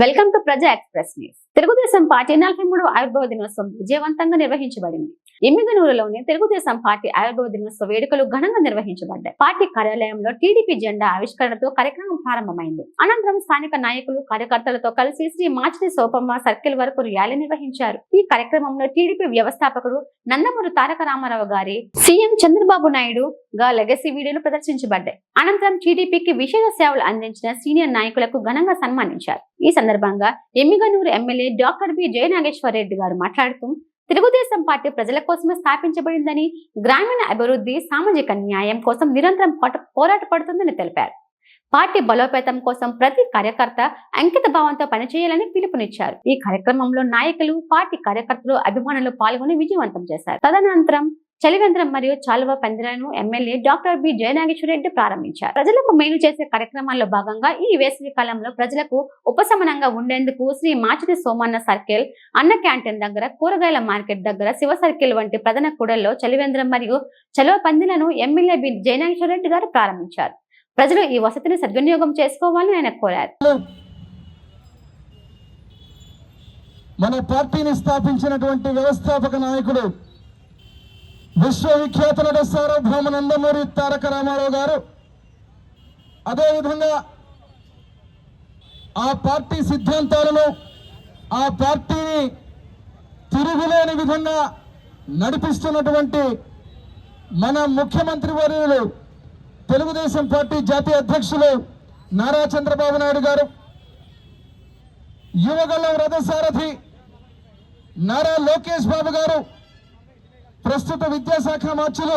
Welcome to ప్రజా express news. Telugu Desam party 43వ ఆవిర్భావ దినోత్సవం విజయవంతంగా నిర్వహించబడింది. ఎమ్మిగనూరులోని తెలుగుదేశం పార్టీ ఆవిర్భావ దినోత్సవ వేడుకలు ఘనంగా నిర్వహించబడ్డాయి. పార్టీ కార్యాలయంలో టీడీపీ జెండా ఆవిష్కరణతో కార్యక్రమం ప్రారంభమైంది. అనంతరం స్థానిక నాయకులు కార్యకర్తలతో కలిసి శ్రీ మాచిడి సోపమ్మ సర్కిల్ వరకు ర్యాలీ నిర్వహించారు. ఈ కార్యక్రమంలో టీడీపీ వ్యవస్థాపకుడు నందమూరి తారక రామారావు గారి సీఎం చంద్రబాబు నాయుడు గా లెగసీ వీడియోలు ప్రదర్శించబడ్డాయి. అనంతరం టీడీపీకి విశేష సేవలు అందించిన సీనియర్ నాయకులకు ఘనంగా సన్మానించారు. ఈ సందర్భంగా Emmiganur MLA doctor B Jayanageswara Reddy గారు మాట్లాడుతూ తెలుగుదేశం పార్టీ ప్రజల కోసమే స్థాపించబడిందని, గ్రామీణ అభివృద్ధి, సామాజిక న్యాయం కోసం నిరంతరం పోరాటపడుతుందని తెలిపారు. పార్టీ బలోపేతం కోసం ప్రతి కార్యకర్త అంకిత భావంతో పనిచేయాలని పిలుపునిచ్చారు. ఈ కార్యక్రమంలో నాయకులు, పార్టీ కార్యకర్తలు, అభిమానులు పాల్గొని విజయవంతం చేశారు. తదనంతరం చలివేంద్రం మరియు చాలువ పందిరాలను MLA doctor B Jayanageswara Reddy ప్రారంభించారు. ప్రజలకు మేలు చేసే కార్యక్రమాల్లో భాగంగా ఈ వేసవి కాలంలో ప్రజలకు ఉపశమనంగా ఉండేందుకు శ్రీ మాచిడి సోమన్న సర్కిల్, అన్న క్యాంటీన్ దగ్గర, కూరగాయల మార్కెట్ దగ్గర, శివ సర్కిల్ వంటి ప్రధాన కూడల్లో చలివేంద్రం మరియు చలువ పందిలను ఎమ్మెల్యే బి జయనాగేశ్వర రెడ్డి గారు ప్రారంభించారు. ప్రజలు ఈ వసతిని సద్వినియోగం చేసుకోవాలని ఆయన కోరారు. మన పార్టీని స్థాపించినటువంటి వ్యవస్థాపక నాయకుడు, విశ్వవిఖ్యాత నట సార్వభౌమ నందమూరి తారక రామారావు గారు, అదేవిధంగా ఆ పార్టీ సిద్ధాంతాలను, ఆ పార్టీని తిరుగులేని విధంగా నడిపిస్తున్నటువంటి మన ముఖ్యమంత్రి వర్యులు, తెలుగుదేశం పార్టీ జాతీయ అధ్యక్షులు నారా చంద్రబాబు నాయుడు గారు, యువగల రథసారథి నారా లోకేష్ బాబు గారు, ప్రస్తుత విద్యాశాఖ మార్చులు,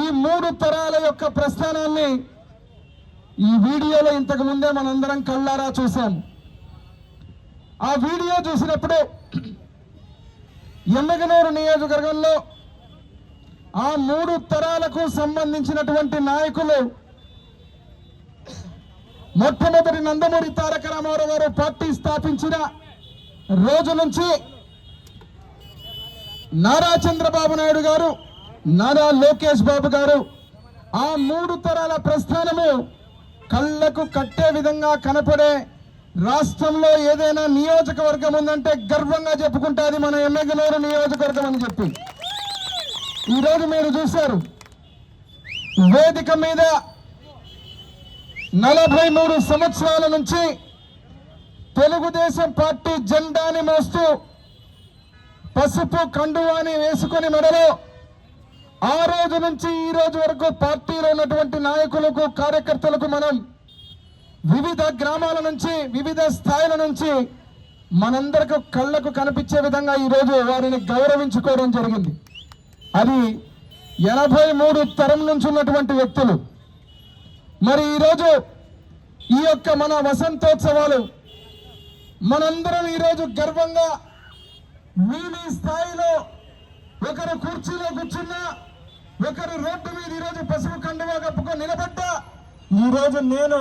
ఈ 3 తరాల యొక్క ప్రస్థానాన్ని ఈ వీడియోలో ఇంతకు ముందే మనందరం కళ్ళారా చూశాం. ఆ వీడియో చూసినప్పుడు ఎమ్మిగనూరు నియోజకవర్గంలో ఆ 3 తరాలకు సంబంధించినటువంటి నాయకులు, మొట్టమొదటి నందమూరి తారక రామారావు గారు పార్టీ స్థాపించిన రోజు నుంచి నారా చంద్రబాబు నాయుడు గారు, నారా లోకేష్ బాబు గారు, ఆ 3 తరాల ప్రస్థానము కళ్ళకు కట్టే విధంగా కనపడే రాష్ట్రంలో ఏదైనా నియోజకవర్గం ఉందంటే గర్వంగా చెప్పుకుంటాది మన ఎమ్మిగనూరు నియోజకవర్గం అని చెప్పి ఈరోజు మీరు చూశారు. వేదిక మీద 43 సంవత్సరాల నుంచి తెలుగుదేశం పార్టీ జెండాని మోస్తూ పసుపు కండువాని వేసుకుని మెడలో ఆ రోజు నుంచి ఈ రోజు వరకు పార్టీలో ఉన్నటువంటి నాయకులకు, కార్యకర్తలకు మనం వివిధ గ్రామాల నుంచి, వివిధ స్థాయిల నుంచి మనందరికి కళ్ళకు కనిపించే విధంగా ఈరోజు వారిని గౌరవించుకోవడం జరిగింది. అది 83 తరం నుంచి ఉన్నటువంటి వ్యక్తులు. మరి ఈరోజు ఈ యొక్క మన వసంతోత్సవాలు మనందరం ఈరోజు గర్వంగా మీ స్థాయిలో, ఒకరు కుర్చీలో కూర్చున్నా, ఒకరు రోడ్డు మీద ఈరోజు పసుపు కండువా కప్పుకొని నిలబడ్డా, ఈరోజు నేను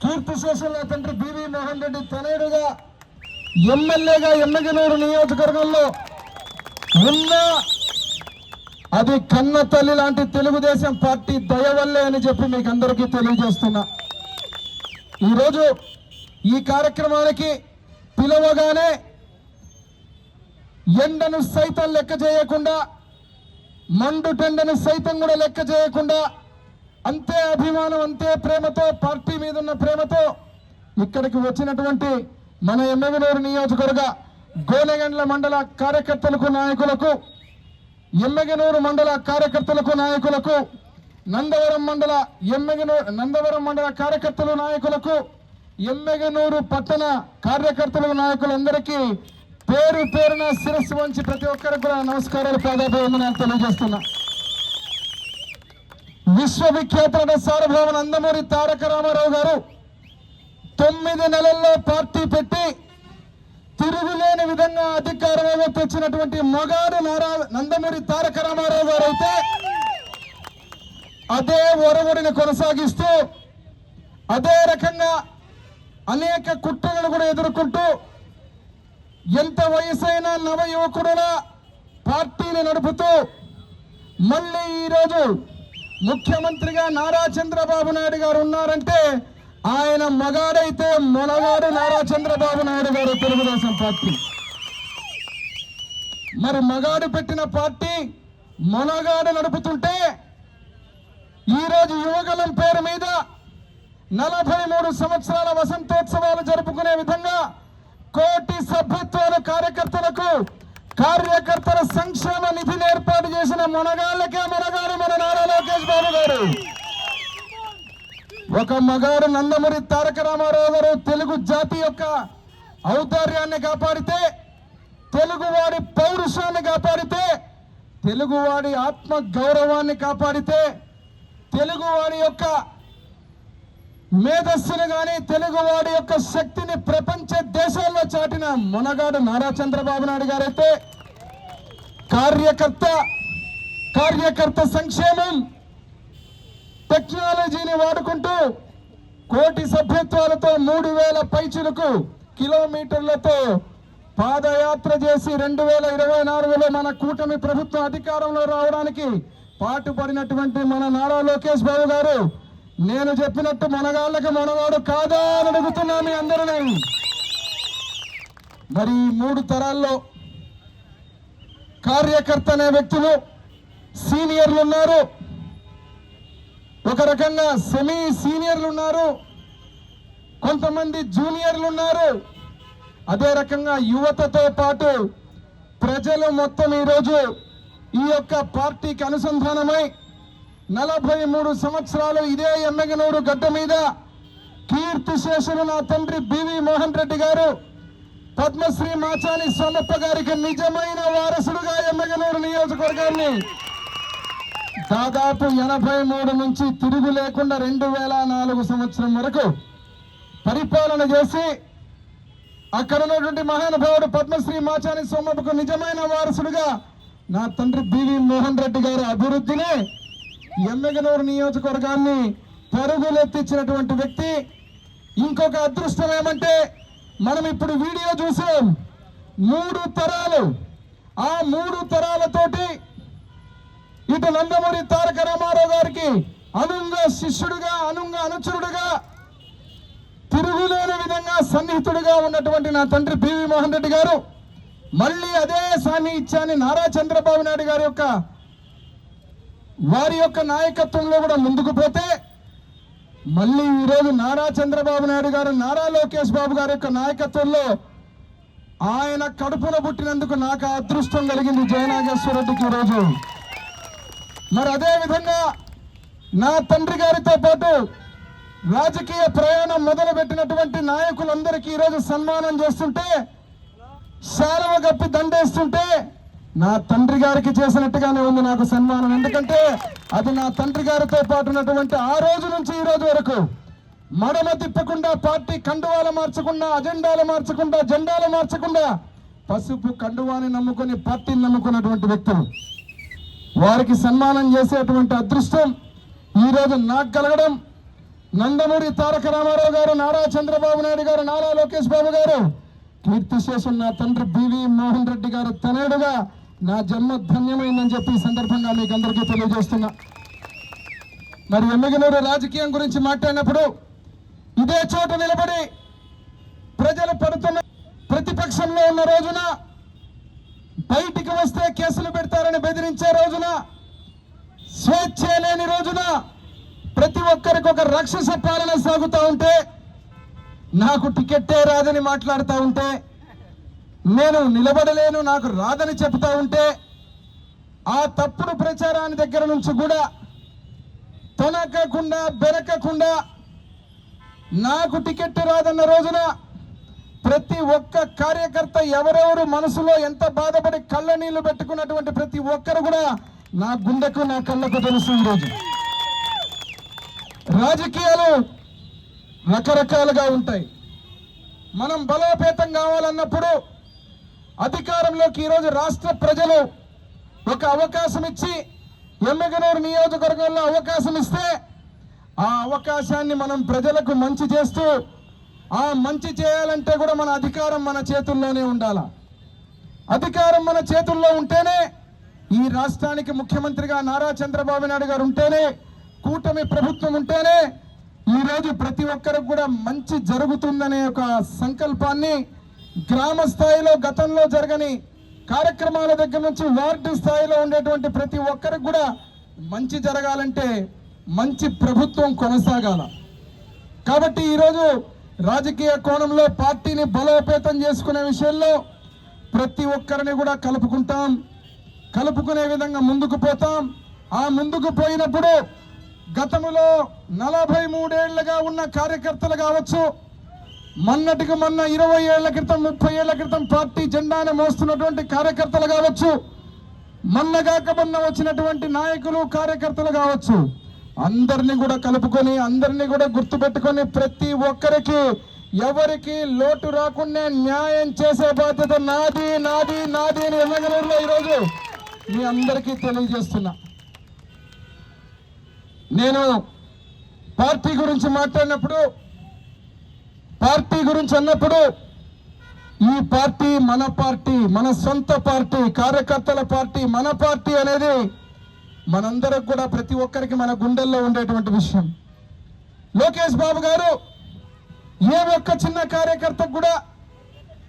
కీర్తి శేషుల తండ్రి బివి మోహన్ రెడ్డి తనయుడుగా ఎమ్మెల్యేగా ఎమ్మిగనూరు నియోజకవర్గంలో ఉన్నా అది కన్న తల్లి లాంటి తెలుగుదేశం పార్టీ దయ వల్లే అని చెప్పి మీకు అందరికీ తెలియజేస్తున్నా. ఈరోజు ఈ కార్యక్రమానికి పిలవగానే ఎండను సైతం లెక్క చేయకుండా, మండుటెండను సైతం కూడా లెక్క చేయకుండా, అంతే అభిమానం, అంతే ప్రేమతో, పార్టీ మీద ఉన్న ప్రేమతో ఇక్కడికి వచ్చినటువంటి మన ఎమ్మిగనూరు నియోజకవర్గ గోనెగండ్ల మండల కార్యకర్తలకు, నాయకులకు, ఎమ్మిగనూరు మండల కార్యకర్తలకు, నాయకులకు, నందవరం మండల కార్యకర్తలు, నాయకులకు, ఎమ్మిగనూరు పట్టణ కార్యకర్తలు, నాయకులందరికీ పేరు పేరున శిరస్సు వంచి ప్రతి ఒక్కరికి కూడా నమస్కారాలు, పాదాభివందనాలు తెలియజేస్తున్నా. విశ్వవిఖ్యాత నట సార్వభౌమ నందమూరి తారక రామారావు గారు 9 నెలల్లో పార్టీ పెట్టి తిరుగులేని విధంగా అధికారంలో తెచ్చినటువంటి మగాడు నందమూరి తారక రామారావు గారు అయితే అదే ఒరవడిని కొనసాగిస్తూ, అదే రకంగా అనేక కుట్రలను కూడా ఎదుర్కొంటూ, ఎంత వయసైన నవ యువకుడులా పార్టీని నడుపుతూ మళ్ళీ ఈరోజు ముఖ్యమంత్రిగా నారా చంద్రబాబు నాయుడు గారు ఉన్నారంటే ఆయన మగాడైతే మొనగాడు నారా చంద్రబాబు నాయుడు గారు తెలుగుదేశం పార్టీ. మరి మగాడు పెట్టిన పార్టీ మొనగాడు నడుపుతుంటే ఈరోజు యువగలం పేరు మీద 43 సంవత్సరాల వసంతోత్సవాలు జరుపుకునే విధంగా కోటి సభ్యత్వాల కార్యకర్తలకు కార్యకర్తల సంక్షేమ నిధిని ఏర్పాటు చేసిన మొనగాళ్ళకే మొనగాడు మన నారా లోకేష్ బాబు గారు. ఒక మగాడు నందమూరి తారక రామారావు గారు తెలుగు జాతి యొక్క ఔదార్యాన్ని కాపాడితే, తెలుగువాడి పౌరుషాన్ని కాపాడితే, తెలుగువాడి ఆత్మ గౌరవాన్ని కాపాడితే, తెలుగువాడి యొక్క మేధస్సును గాని తెలుగువాడి యొక్క శక్తిని ప్రపంచ దేశాల్లో చాటిన మొనగాడు నారా చంద్రబాబు నాయుడు గారైతే కార్యకర్త సంక్షేమం టెక్నాలజీని వాడుకుంటూ కోటి సభ్యత్వాలతో 3000 పైచులకు కిలోమీటర్లతో పాదయాత్ర చేసి 2024లో మన కూటమి ప్రభుత్వం అధికారంలో రావడానికి పాటుపడినటువంటి మన నారా లోకేష్ బాబు గారు నేను చెప్పినట్టు మనగాళ్ళకి మనవాడు కాదా అని అడుగుతున్నా మీ అందరినీ. మరి 3 తరాల్లో కార్యకర్త అనే వ్యక్తులు సీనియర్లు ఉన్నారు, ఒక రకంగా సెమీ సీనియర్లు ఉన్నారు, కొంతమంది జూనియర్లు ఉన్నారు. అదే రకంగా యువతతో పాటు ప్రజలు మొత్తం ఈరోజు ఈ యొక్క పార్టీకి అనుసంధానమై 43 సంవత్సరాలు ఇదే ఎమ్మెగనూరు గడ్డ మీద కీర్తిశేషులు నా తండ్రి బివి మోహన్ రెడ్డి గారు పద్మశ్రీ మాచాని సోమప్ప గారికి నిజమైన వారసుడుగా ఎమ్మెగనూరు నియోజకవర్గాన్ని దాదాపు 83 నుంచి తిరుగు లేకుండా 2004 సంవత్సరం వరకు పరిపాలన చేసి అక్కడ ఉన్నటువంటి మహానుభావుడు పద్మశ్రీ మాచాని సోమప్పకు నిజమైన వారసుడుగా నా తండ్రి బివి మోహన్ రెడ్డి గారు అభివృద్ధిని ఎమ్మెగనూరు నియోజకవర్గాన్ని పరుగులెత్తించినటువంటి వ్యక్తి. ఇంకొక అదృష్టం ఏమంటే మనం ఇప్పుడు వీడియో చూసాం, 3 తరాలు, ఆ 3 తరాలతోటి ఇటు నందమూరి తారక రామారావు గారికి అనుంగ శిష్యుడుగా అనుంగ అనుచరుడుగా తిరుగులేని విధంగా సన్నిహితుడిగా ఉన్నటువంటి నా తండ్రి బివి మోహన్ రెడ్డి గారు మళ్ళీ అదే సాన్నిహిత్యాన్ని నారా చంద్రబాబు నాయుడు గారి యొక్క వారి యొక్క నాయకత్వంలో కూడా ముందుకు పోతే మళ్ళీ ఈరోజు నారా చంద్రబాబు నాయుడు గారు నారా లోకేష్ బాబు గారి యొక్క నాయకత్వంలో ఆయన కడుపున పుట్టినందుకు నాకు అదృష్టం కలిగింది జయనాగేశ్వర రెడ్డికి ఈరోజు. మరి అదే విధంగా నా తండ్రి గారితో పాటు రాజకీయ ప్రయాణం మొదలు పెట్టినటువంటి నాయకులందరికీ ఈరోజు సన్మానం చేస్తుంటే, శాలువ కప్పి దండేస్తుంటే నా తండ్రి గారికి చేసినట్టుగానే ఉంది నాకు సన్మానం. ఎందుకంటే అది నా తండ్రి గారితో పాటు ఉన్నటువంటి ఆ రోజు నుంచి ఈ రోజు వరకు మడమ తిప్పకుండా, పార్టీ కండువాలు మార్చకుండా, అజెండాలు మార్చకుండా, జెండాలు మార్చకుండా పసుపు కండువాని నమ్ముకొని పార్టీని నమ్ముకున్నటువంటి వ్యక్తులు, వారికి సన్మానం చేసేటువంటి అదృష్టం ఈరోజు నాకు కలగడం, నందమూరి తారక రామారావు గారు, నారా చంద్రబాబు నాయుడు గారు, నారా లోకేష్ బాబు గారు, కీర్తిశేషం నా తండ్రి బివి మోహన్ రెడ్డి గారు తనయుడుగా నా జన్మ ధన్యమైందని చెప్పి ఈ సందర్భంగా మీకు అందరికీ తెలియజేస్తున్నా. మరి ఎమ్మెగనూరు రాజకీయం గురించి మాట్లాడినప్పుడు ఇదే చోట నిలబడి ప్రజలు పడుతున్న ప్రతిపక్షంలో ఉన్న రోజున, బయటికి వస్తే కేసులు పెడతారని బెదిరించే రోజున, స్వేచ్ఛ లేని రోజున, ప్రతి ఒక్కరికి ఒక రాక్షస పాలన సాగుతూ ఉంటే, నాకు టికెట్టే రాదని మాట్లాడుతూ ఉంటే, నేను నిలబడలేను నాకు రాదని చెప్తా ఉంటే, ఆ తప్పుడు ప్రచారాన్ని దగ్గర నుంచి కూడా తొనకకుండా బెరకకుండా నాకు టికెట్ రాదన్న రోజున ప్రతి ఒక్క కార్యకర్త ఎవరెవరు మనసులో ఎంత బాధపడి కళ్ళ నీళ్లు పెట్టుకున్నటువంటి ప్రతి ఒక్కరు కూడా నా గుండెకు నా కళ్ళకు తెలుసు. ఈరోజు రాజకీయాలు రకరకాలుగా ఉంటాయి. మనం బలోపేతం కావాలన్నప్పుడు అధికారంలోకి ఈరోజు రాష్ట్ర ప్రజలు ఒక అవకాశం ఇచ్చి ఎమ్మెగనూరు నియోజకవర్గంలో అవకాశం ఇస్తే ఆ అవకాశాన్ని మనం ప్రజలకు మంచి చేస్తూ, ఆ మంచి చేయాలంటే కూడా మన అధికారం మన చేతుల్లోనే ఉండాలి. అధికారం మన చేతుల్లో ఉంటేనే, ఈ రాష్ట్రానికి ముఖ్యమంత్రిగా నారా చంద్రబాబు నాయుడు గారు ఉంటేనే, కూటమి ప్రభుత్వం ఉంటేనే ఈరోజు ప్రతి ఒక్కరికి కూడా మంచి జరుగుతుందనే ఒక సంకల్పాన్ని గ్రామ స్థాయిలో గతంలో జరగని కార్యక్రమాల దగ్గర నుంచి వార్డు స్థాయిలో ఉండేటువంటి ప్రతి ఒక్కరికి కూడా మంచి జరగాలంటే మంచి ప్రభుత్వం కొనసాగాల. కాబట్టి ఈరోజు రాజకీయ కోణంలో పార్టీని బలోపేతం చేసుకునే విషయంలో ప్రతి ఒక్కరిని కూడా కలుపుకునే విధంగా ముందుకు పోతాం. ఆ ముందుకు పోయినప్పుడు గతంలో 43 ఏళ్లుగా ఉన్న కార్యకర్తలు కావచ్చు, మొన్నటికి మొన్న 20 ఏళ్ల క్రితం 30 ఏళ్ల క్రితం పార్టీ జెండాను మోస్తున్నటువంటి కార్యకర్తలు కావచ్చు, మొన్నగాక మొన్న వచ్చినటువంటి నాయకులు కార్యకర్తలు కావచ్చు, అందరినీ కూడా కలుపుకొని అందరినీ కూడా గుర్తుపెట్టుకొని ప్రతి ఒక్కరికి ఎవరికి లోటు రాకుండా న్యాయం చేసే బాధ్యత నాది నాది నాది అని ఎమ్మెగనూరులో ఈరోజు మీ అందరికీ తెలియజేస్తున్నా. నేను పార్టీ గురించి మాట్లాడినప్పుడు, పార్టీ గురించి అన్నప్పుడు ఈ పార్టీ మన సొంత పార్టీ, కార్యకర్తల పార్టీ, మన పార్టీ అనేది మనందరికి కూడా ప్రతి ఒక్కరికి మన గుండెల్లో ఉండేటువంటి విషయం. లోకేష్ బాబు గారు ఏ ఒక్క చిన్న కార్యకర్తకు కూడా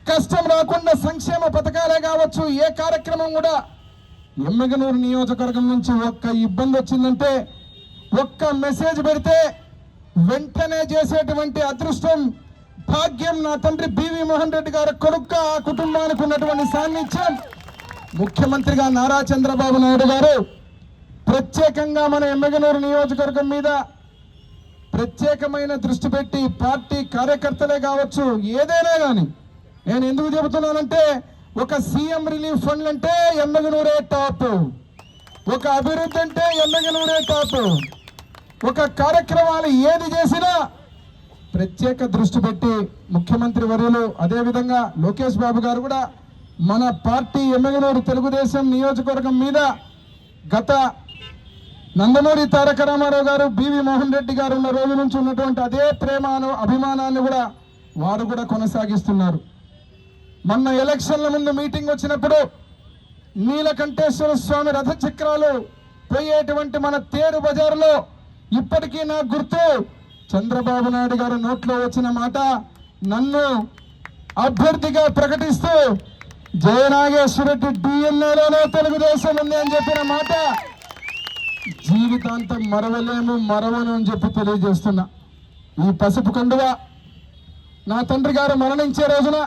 కష్టం రాకుండా సంక్షేమ పథకాలే కావచ్చు, ఏ కార్యక్రమం కూడా ఎమ్మెగనూరు నియోజకవర్గం నుంచి ఒక్క ఇబ్బంది వచ్చిందంటే ఒక్క మెసేజ్ పెడితే వెంటనే చేసేటువంటి అదృష్టం, భాగ్యం నా తండ్రి బివి మోహన్ రెడ్డి గారి కొడుకు ఆ కుటుంబానికి ఉన్నటువంటి సాన్నిధ్యం ముఖ్యమంత్రిగా నారా చంద్రబాబు నాయుడు గారు ప్రత్యేకంగా మన ఎమ్మెగనూరు నియోజకవర్గం మీద ప్రత్యేకమైన దృష్టి పెట్టి పార్టీ కార్యకర్తలే కావచ్చు, ఏదైనా కానీ నేను ఎందుకు చెబుతున్నానంటే ఒక సీఎం రిలీఫ్ ఫండ్ అంటే ఎమ్మెగనూరే టాప్, ఒక అభివృద్ధి అంటే ఎమ్మెగనూరే టాప్, ఒక కార్యక్రమాలు ఏది చేసినా ప్రత్యేక దృష్టి పెట్టి ముఖ్యమంత్రి వర్యులు అదేవిధంగా లోకేష్ బాబు గారు కూడా మన పార్టీ ఎమ్మెగనూరు తెలుగుదేశం నియోజకవర్గం మీద గత నందమూరి తారక రామారావు గారు, బివి మోహన్ రెడ్డి గారు ఉన్న రోజు నుంచి ఉన్నటువంటి అదే ప్రేమను అభిమానాన్ని కూడా వారు కూడా కొనసాగిస్తున్నారు. మొన్న ఎలక్షన్ల ముందు మీటింగ్ వచ్చినప్పుడు నీలకంఠేశ్వర స్వామి రథచక్రాలు పోయేటువంటి మన తేరు బజారులో ఇప్పటికీ నాకు గుర్తు చంద్రబాబు నాయుడు గారు నోట్లో వచ్చిన మాట, నన్ను అభ్యర్థిగా ప్రకటిస్తూ జయనాగేశ్వరరెడ్డి డిఎన్ఏలోనే తెలుగుదేశం ఉంది అని చెప్పిన మాట జీవితాంతం మరవను అని చెప్పి తెలియజేస్తున్నా. ఈ పసుపు కండువ నా తండ్రి గారు మరణించే రోజున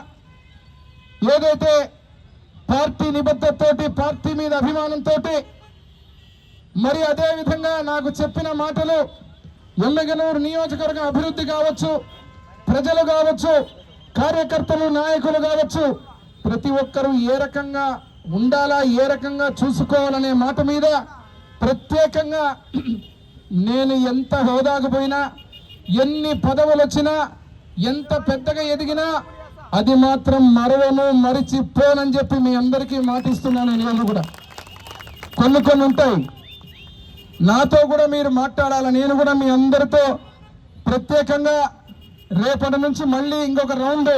ఏదైతే పార్టీ నిబద్ధతతోటి, పార్టీ మీద అభిమానంతో, మరి అదే విధంగా నాకు చెప్పిన మాటలు ఎమ్మెగనూరు నియోజకవర్గం అభివృద్ధి కావచ్చు, ప్రజలు కావచ్చు, కార్యకర్తలు నాయకులు కావచ్చు, ప్రతి ఒక్కరూ ఏ రకంగా ఉండాలా, ఏ రకంగా చూసుకోవాలనే మాట మీద ప్రత్యేకంగా నేను ఎంత హోదాకు పోయినా, ఎన్ని పదవులు వచ్చినా, ఎంత పెద్దగా ఎదిగినా అది మాత్రం మరిచిపోనని చెప్పి మీ అందరికీ మాటిస్తున్నాను. నేను కూడా కొన్ని ఉంటాయి నాతో కూడా మీరు మాట్లాడాలి. నేను కూడా మీ అందరితో ప్రత్యేకంగా రేపటి నుంచి మళ్ళీ ఇంకొక రౌండ్,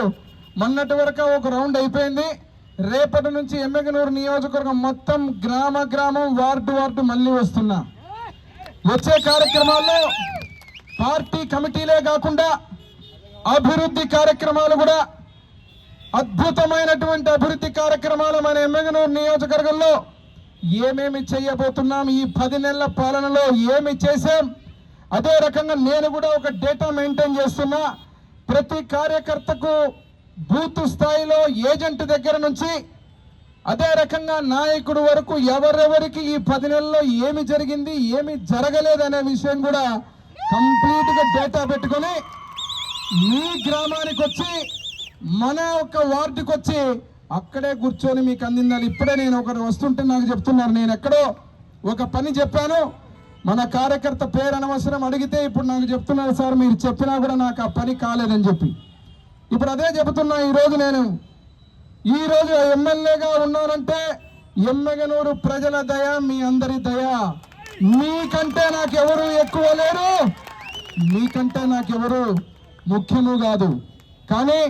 మొన్నటి వరకు ఒక రౌండ్ అయిపోయింది. రేపటి నుంచి ఎమ్మెగనూరు నియోజకవర్గం మొత్తం గ్రామం వార్డు మళ్ళీ వస్తున్నా. వచ్చే కార్యక్రమాల్లో పార్టీ కమిటీలే కాకుండా అభివృద్ధి కార్యక్రమాలు కూడా, అద్భుతమైనటువంటి అభివృద్ధి కార్యక్రమాలు మన ఎమ్మెగనూరు నియోజకవర్గంలో ఏమేమి చేయబోతున్నాం, ఈ 10 నెలల పాలనలో ఏమి చేశాం, అదే రకంగా నేను కూడా ఒక డేటా మెయింటైన్ చేస్తున్నా. ప్రతి కార్యకర్తకు బూత్ స్థాయిలో ఏజెంట్ దగ్గర నుంచి అదే రకంగా నాయకుడు వరకు ఎవరెవరికి ఈ 10 నెలల్లో ఏమి జరిగింది, ఏమి జరగలేదనే విషయం కూడా కంప్లీట్గా డేటా పెట్టుకొని మీ గ్రామానికి వచ్చి, మన ఒక వార్డుకి వచ్చి అక్కడే కూర్చొని మీకు అందిందాలి. ఇప్పుడే నేను ఒకరు వస్తుంటే నాకు చెప్తున్నారు, నేను ఎక్కడో ఒక పని చెప్పాను, మన కార్యకర్త పేరు అనవసరం అడిగితే ఇప్పుడు నాకు చెప్తున్నారు, సార్ మీరు చెప్పినా కూడా నాకు ఆ పని కాలేదని చెప్పి. ఇప్పుడు అదే చెబుతున్నా, ఈరోజు ఎమ్మెల్యేగా ఉన్నానంటే ఎమ్మెగనూరు ప్రజల దయ, మీ అందరి దయ. మీకంటే నాకెవరు ఎక్కువ లేరు, మీకంటే నాకెవరు ముఖ్యము కాదు. కానీ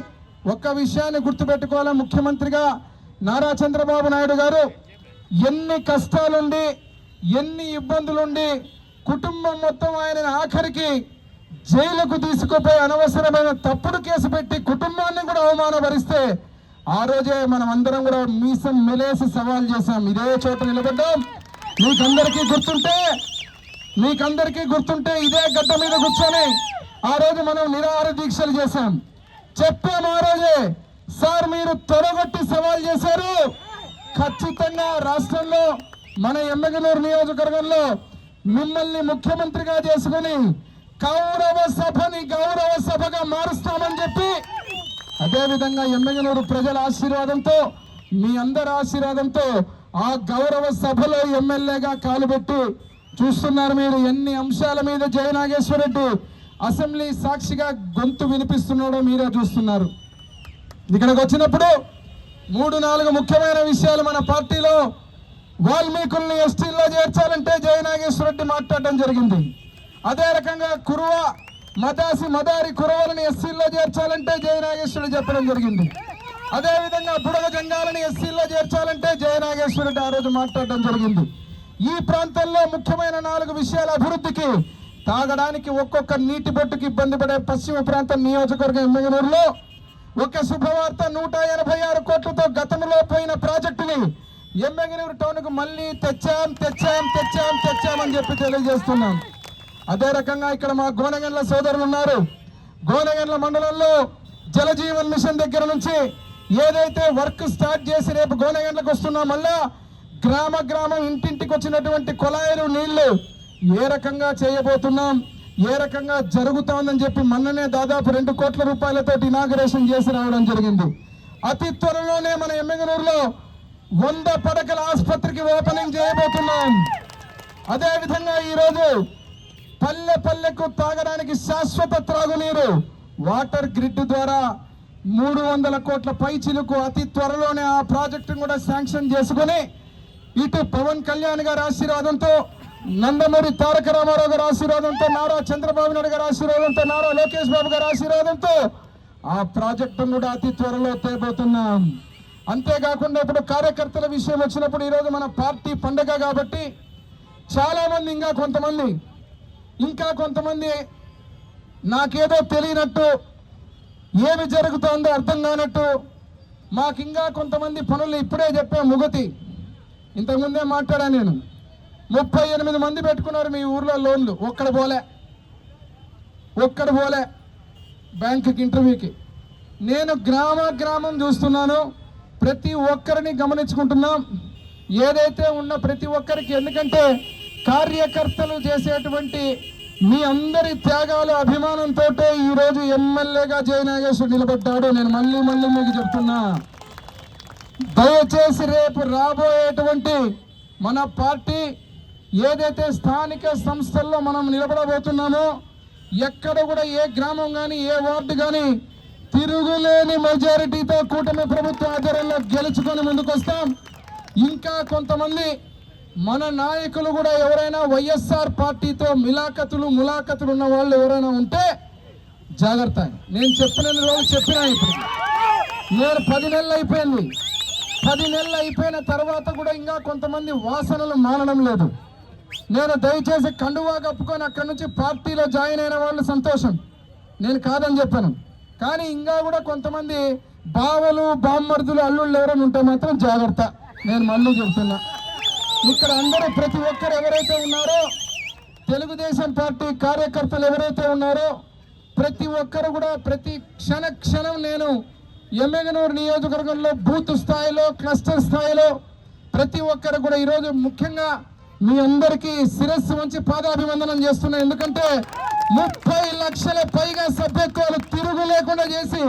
ఒక్క విషయాన్ని గుర్తుపెట్టుకోవాలి, ముఖ్యమంత్రిగా నారా చంద్రబాబు నాయుడు గారు ఎన్ని కష్టాలుండి, ఎన్ని ఇబ్బందులుండి, కుటుంబం మొత్తం ఆయన ఆఖరికి జైలుకు తీసుకుపోయి అనవసరమైన తప్పుడు కేసు పెట్టి కుటుంబాన్ని కూడా అవమానపరిస్తే ఆ రోజే మనం అందరం కూడా మీసం మెలేసి సవాల్ చేశాం, ఇదే చోట నిలబడ్డాం. మీకందరికీ గుర్తుంటే ఇదే గడ్డ మీద కూర్చొని ఆ రోజు మనం నిరాహార దీక్షలు చేశాం. చెప్పాము ఆ రోజే, సార్ మీరు తొడగొట్టి సవాల్ చేశారు, ఖచ్చితంగా రాష్ట్రంలో మన ఎమ్మెగనూరు నియోజకవర్గంలో మిమ్మల్ని ముఖ్యమంత్రిగా చేసుకుని గౌరవ సభగా మారుస్తామని చెప్పి, అదేవిధంగా ఎమ్మెగనూరు ప్రజల ఆశీర్వాదంతో మీ అందరి ఆశీర్వాదంతో ఆ గౌరవ సభలో ఎమ్మెల్యేగా కాలుపెట్టి చూస్తున్నారు. మీరు ఎన్ని అంశాల మీద జయనాగేశ్వర రెడ్డి అసెంబ్లీ సాక్షిగా గొంతు వినిపిస్తున్నాడో మీరే చూస్తున్నారు. ఇక్కడికి వచ్చినప్పుడు 3-4 ముఖ్యమైన విషయాలు మన పార్టీలో వాల్మీకుల్ని ఎస్టీల్లో చేర్చాలంటే జయనాగేశ్వర రెడ్డి మాట్లాడడం జరిగింది. అదే రకంగా కురువ మదారి కురవలని ఎస్సీల్లో చేర్చాలంటే జయనాగేశ్వరుడు చెప్పడం జరిగింది. అదేవిధంగా బుడగ జంగాలని ఎస్సీల్లో చేర్చాలంటే జయనాగేశ్వర రెడ్డి ఆ రోజు మాట్లాడడం జరిగింది. ఈ ప్రాంతంలో ముఖ్యమైన 4 విషయాల అభివృద్ధికి, తాగడానికి ఒక్కొక్క నీటి బొట్టుకి ఇబ్బంది పడే పశ్చిమ ప్రాంతం నియోజకవర్గం ఎమ్మెగనూరులో ఒక శుభవార్త, 186 కోట్లతో గతంలో పోయిన ప్రాజెక్టుని ఎమ్మెగనూరు టౌన్కు మళ్ళీ తెచ్చామని చెప్పి తెలియజేస్తున్నాం. అదే రకంగా ఇక్కడ మా గోనగండ్ల సోదరులు ఉన్నారు. గోనగండ్ల మండలంలో జలజీవన్ మిషన్ దగ్గర నుంచి ఏదైతే వర్క్ స్టార్ట్ చేసి రేపు గోనగండ్లకు వస్తున్నాం, మళ్ళా గ్రామం ఇంటింటికి వచ్చినటువంటి కొలాయిలు నీళ్లు ఏ రకంగా చేయబోతున్నాం, ఏ రకంగా జరుగుతోందని చెప్పి మొన్ననే దాదాపు 2 కోట్ల రూపాయలతో ఇనాగరేషన్ చేసి రావడం జరిగింది. అతి త్వరలోనే మన ఎమ్మెగనూరులో 100 పడకల ఆసుపత్రికి ఓపెనింగ్ చేయబోతున్నాం. అదేవిధంగా ఈరోజు పల్లెకు తాగడానికి శాశ్వత త్రాగునీరు వాటర్ గ్రిడ్ ద్వారా 300 కోట్ల పైచిలకు అతి త్వరలోనే ఆ ప్రాజెక్టును కూడా శాంక్షన్ చేసుకుని, ఇటు పవన్ కళ్యాణ్ గారి ఆశీర్వాదంతో, నందమూరి తారక రామారావు గారి ఆశీర్వాదంతో, నారా చంద్రబాబు నాయుడు గారి ఆశీర్వాదంతో, నారా లోకేష్ బాబు గారి ఆశీర్వాదంతో ఆ ప్రాజెక్టును కూడా అతి త్వరలో తేబోతున్నాం. అంతేకాకుండా ఇప్పుడు కార్యకర్తల విషయం వచ్చినప్పుడు ఈరోజు మన పార్టీ పండుగ కాబట్టి చాలా మంది ఇంకా కొంతమంది నాకేదో తెలియనట్టు, ఏమి జరుగుతుందో అర్థం కానట్టు, మాకింకా కొంతమంది పనులు ఇప్పుడే చెప్పే ముగతి. ఇంతకుముందే మాట్లాడా నేను, 38 మంది పెట్టుకున్నారు మీ ఊర్లో లోన్లు, ఒక్కడు పోలే బ్యాంకుకి ఇంటర్వ్యూకి. నేను గ్రామం చూస్తున్నాను, ప్రతి ఒక్కరిని గమనించుకుంటున్నాం. ఏదైతే ఉన్న ప్రతి ఒక్కరికి, ఎందుకంటే కార్యకర్తలు చేసేటువంటి మీ అందరి త్యాగాలు అభిమానంతో ఈరోజు ఎమ్మెల్యేగా జయనాగేశ్వరుడు నిలబడ్డాడు. నేను మళ్ళీ మీకు చెప్తున్నా, దయచేసి రేపు రాబోయేటువంటి మన పార్టీ ఏదైతే స్థానిక సంస్థల్లో మనం నిలబడబోతున్నామో, ఎక్కడ కూడా ఏ గ్రామం కానీ ఏ వార్డు కానీ తిరుగులేని మెజారిటీతో కూటమి ప్రభుత్వ ఆధ్వర్యంలో గెలుచుకొని ముందుకొస్తాం. ఇంకా కొంతమంది మన నాయకులు కూడా ఎవరైనా వైఎస్ఆర్ పార్టీతో ములాఖతులు ఉన్న వాళ్ళు ఎవరైనా ఉంటే జాగ్రత్త. నేను చెప్పిన రోజు చెప్పినా, ఇప్పుడు నేను 10 నెలలు అయిపోయింది. 10 నెలలు అయిపోయిన తర్వాత కూడా ఇంకా కొంతమంది వాసనలు మానడం లేదు. నేను దయచేసి కండువా కప్పుకొని అక్కడి నుంచి పార్టీలో జాయిన్ అయిన వాళ్ళు సంతోషం, నేను కాదని చెప్పాను. కానీ ఇంకా కూడా కొంతమంది బావలు, బామ్మర్దులు, అల్లుళ్ళు ఎవరైనా ఉంటే మాత్రం జాగ్రత్త. నేను మళ్ళీ చెప్తున్నా, ఇక్కడ అందరూ ప్రతి ఒక్కరు ఎవరైతే ఉన్నారో, తెలుగుదేశం పార్టీ కార్యకర్తలు ఎవరైతే ఉన్నారో ప్రతి ఒక్కరు కూడా ప్రతి క్షణం నేను ఎమ్మెగనూరు నియోజకవర్గంలో బూత్ స్థాయిలో, క్లస్టర్ స్థాయిలో ప్రతి ఒక్కరు కూడా ఈరోజు ముఖ్యంగా మీ అందరికీ శిరస్సు వంచి పాదాభివందనం చేస్తున్నా. ఎందుకంటే 30 లక్షల పైగా సభ్యత్వాలు తిరుగు లేకుండా చేసి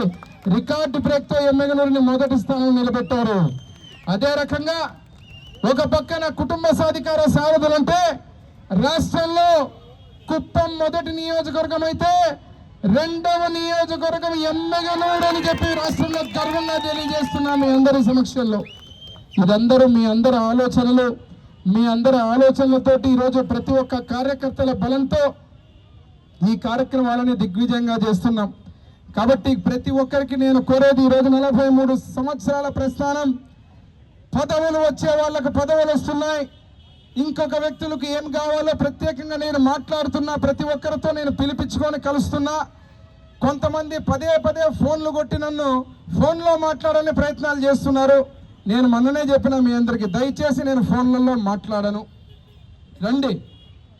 రికార్డు బ్రేక్తో ఎమ్మెగనూరుని మొదటి స్థానంలో నిలబెట్టారు. అదే రకంగా ఒక పక్కన కుటుంబ సాధికార సారథులంటే రాష్ట్రంలో కుప్పం మొదటి నియోజకవర్గం అయితే 2వ నియోజకవర్గం ఎమ్మెగనూరు అని చెప్పి రాష్ట్రంలో గర్వంగా తెలియజేస్తున్నాం మీ అందరి సమక్షంలో. ఇదందరూ మీ అందరి ఆలోచనలతోటి ఈరోజు ప్రతి ఒక్క కార్యకర్తల బలంతో ఈ కార్యక్రమాలని దిగ్విజయంగా చేస్తున్నాం. కాబట్టి ప్రతి ఒక్కరికి నేను కోరేది, ఈరోజు 43 సంవత్సరాల ప్రస్థానం, పదవులు వచ్చే వాళ్ళకు పదవులు వస్తున్నాయి, ఇంకొక వ్యక్తులకు ఏం కావాలో ప్రత్యేకంగా నేను మాట్లాడుతున్నా, ప్రతి ఒక్కరితో నేను పిలిపించుకొని కలుస్తున్నా. కొంతమంది పదే పదే ఫోన్లు కొట్టి నన్ను ఫోన్లో మాట్లాడని ప్రయత్నాలు చేస్తున్నారు. నేను మొన్ననే చెప్పిన మీ అందరికీ, దయచేసి నేను ఫోన్లలో మాట్లాడను. రండి,